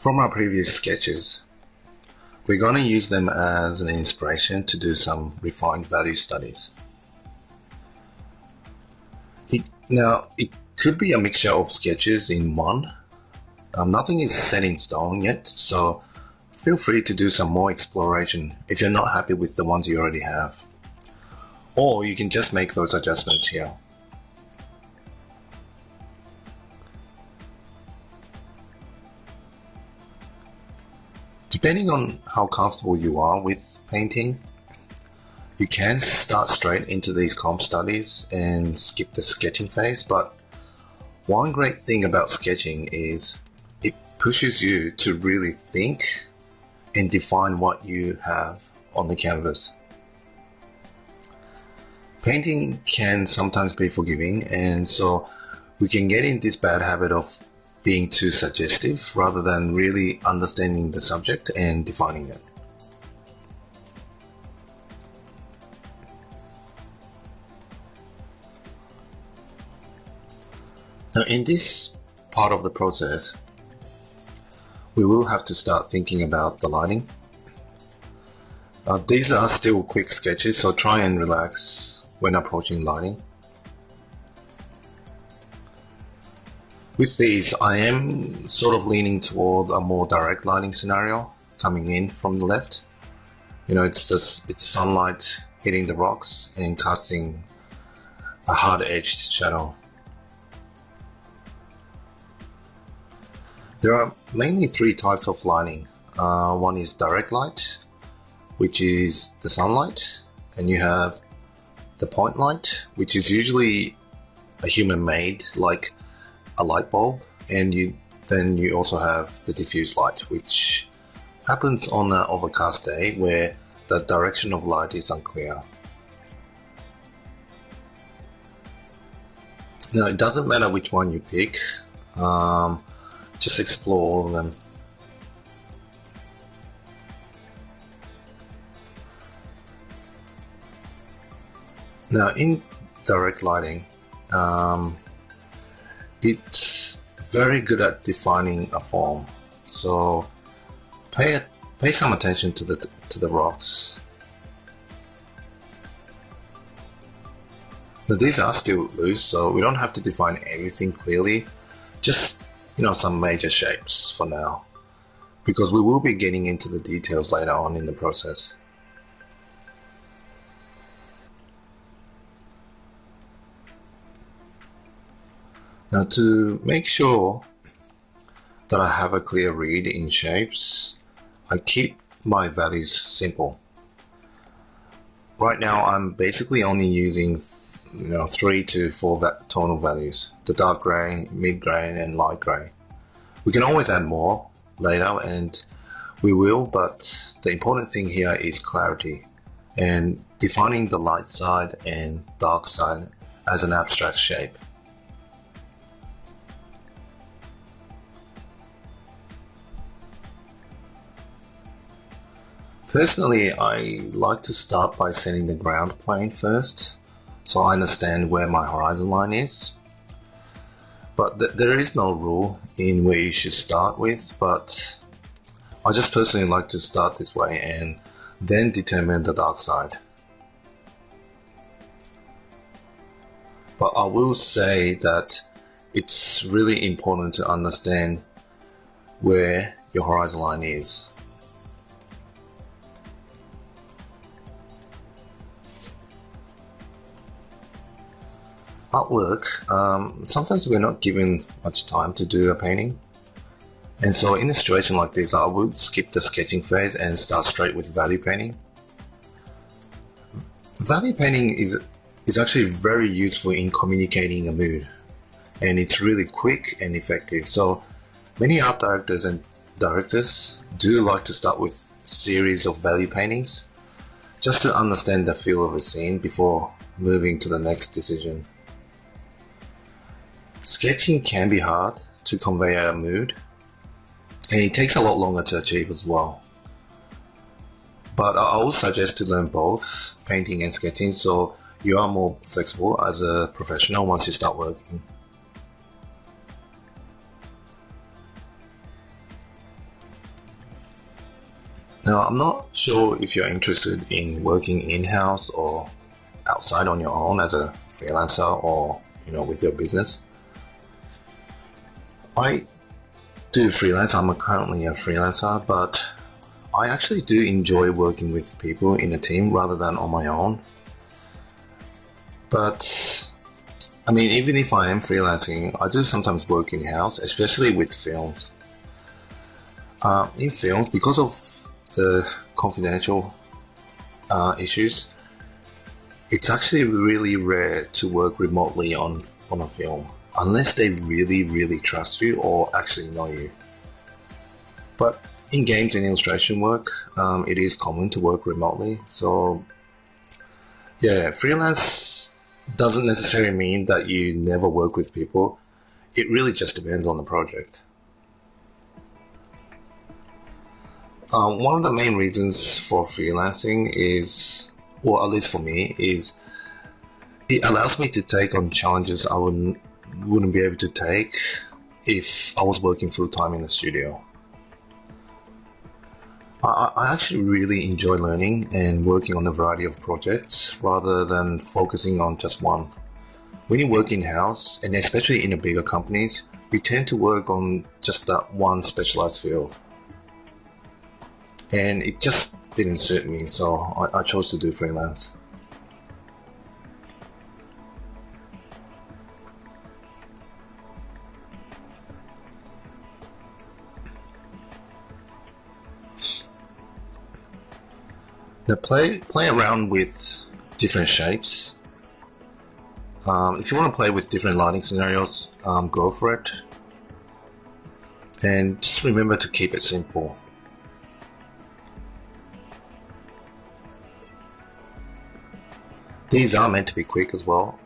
From our previous sketches, we're going to use them as an inspiration to do some refined value studies. It could be a mixture of sketches in one. Nothing is set in stone yet, so feel free to do some more exploration if you're not happy with the ones you already have. Or you can just make those adjustments here. Depending on how comfortable you are with painting, you can start straight into these comp studies and skip the sketching phase, but one great thing about sketching is it pushes you to really think and define what you have on the canvas. Painting can sometimes be forgiving, and so we can get in this bad habit of being too suggestive rather than really understanding the subject and defining it. Now, in this part of the process, we will have to start thinking about the lighting. These are still quick sketches, so try and relax when approaching lighting. With these, I am sort of leaning toward a more direct lighting scenario coming in from the left. It's sunlight hitting the rocks and casting a hard-edged shadow. There are mainly three types of lighting. One is direct light, which is the sunlight, and you have the point light, which is usually a human-made, like a light bulb, and then you also have the diffuse light, which happens on an overcast day where the direction of light is unclear. Now, it doesn't matter which one you pick, just explore all of them. Now, in direct lighting, it's very good at defining a form, so pay some attention to the rocks. Now, these are still loose, so we don't have to define everything clearly, just some major shapes for now, because we will be getting into the details later on in the process. Now, to make sure that I have a clear read in shapes, I keep my values simple. Right now, I'm basically only using 3 to 4 tonal values: the dark gray, mid gray, and light gray. We can always add more later, and we will, but the important thing here is clarity and defining the light side and dark side as an abstract shape. Personally, I like to start by setting the ground plane first, so I understand where my horizon line is. But there is no rule in where you should start with, but I just personally like to start this way and then determine the dark side. But I will say that it's really important to understand where your horizon line is. Artwork, sometimes we're not given much time to do a painting, and so in a situation like this, I would skip the sketching phase and start straight with value painting. Value painting is actually very useful in communicating a mood, and it's really quick and effective. So many art directors and directors do like to start with a series of value paintings just to understand the feel of a scene before moving to the next decision. Sketching can be hard to convey a mood, and it takes a lot longer to achieve as well. But I would suggest to learn both painting and sketching, so you are more flexible as a professional once you start working. Now, I'm not sure if you're interested in working in-house or outside on your own as a freelancer or, with your business. I do freelance. I'm currently a freelancer, but I actually do enjoy working with people in a team rather than on my own. But even if I am freelancing, I do sometimes work in-house, especially with films. In films, because of the confidential issues, it's actually really rare to work remotely on a film, unless they really, really trust you or actually know you. But in games and illustration work, it is common to work remotely. So, yeah, freelance doesn't necessarily mean that you never work with people. It really just depends on the project. One of the main reasons for freelancing is, or at least for me, is it allows me to take on challenges I wouldn't be able to take if I was working full-time in the studio. I actually really enjoy learning and working on a variety of projects rather than focusing on just one. When you work in-house, and especially in the bigger companies, you tend to work on just that one specialized field. And it just didn't suit me, so I chose to do freelance. Now play around with different shapes. If you want to play with different lighting scenarios, go for it. And just remember to keep it simple. These are meant to be quick as well.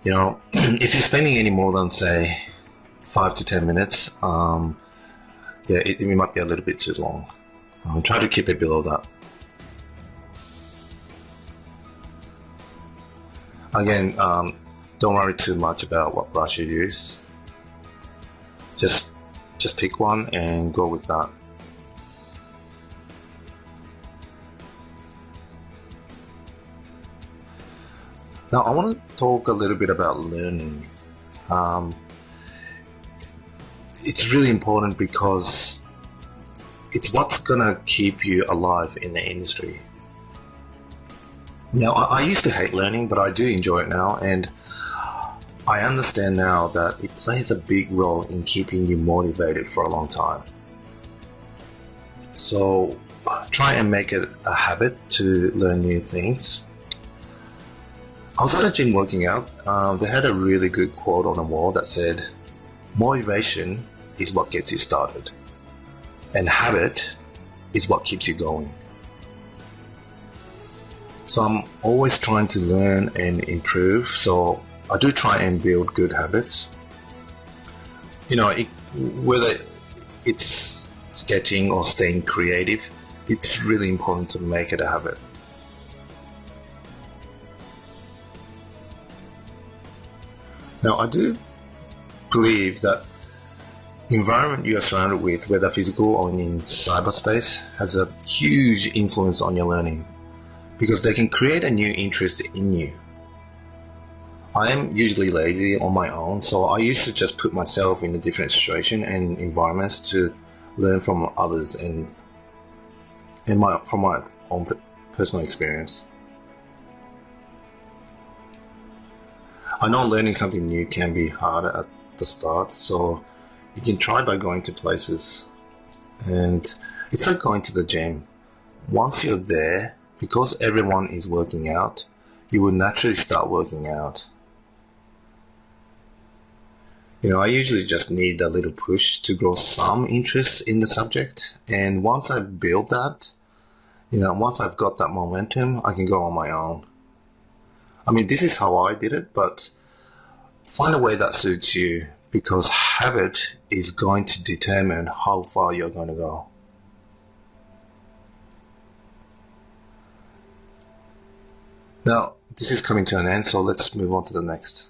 If you're spending any more than, say, 5 to 10 minutes, it might be a little bit too long. Try to keep it below that. Again, don't worry too much about what brush you use. Just pick one and go with that. Now, I want to talk a little bit about learning. It's really important because it's what's going to keep you alive in the industry. Now, I used to hate learning, but I do enjoy it now, and I understand now that it plays a big role in keeping you motivated for a long time. So try and make it a habit to learn new things. I was at a gym working out. They had a really good quote on the wall that said, "Motivation is what gets you started, and habit is what keeps you going." So I'm always trying to learn and improve. So I do try and build good habits. Whether it's sketching or staying creative, it's really important to make it a habit. Now, I do believe that environment you are surrounded with, whether physical or in cyberspace, has a huge influence on your learning because they can create a new interest in you. I am usually lazy on my own, so I used to just put myself in a different situation and environments to learn from others and from my own personal experience. I know learning something new can be hard at the start, so you can try by going to places. And it's like going to the gym. Once you're there, because everyone is working out, you will naturally start working out. I usually just need a little push to grow some interest in the subject. And once I build that, once I've got that momentum, I can go on my own. This is how I did it, but find a way that suits you because habit is going to determine how far you're going to go. Now, this is coming to an end, so let's move on to the next.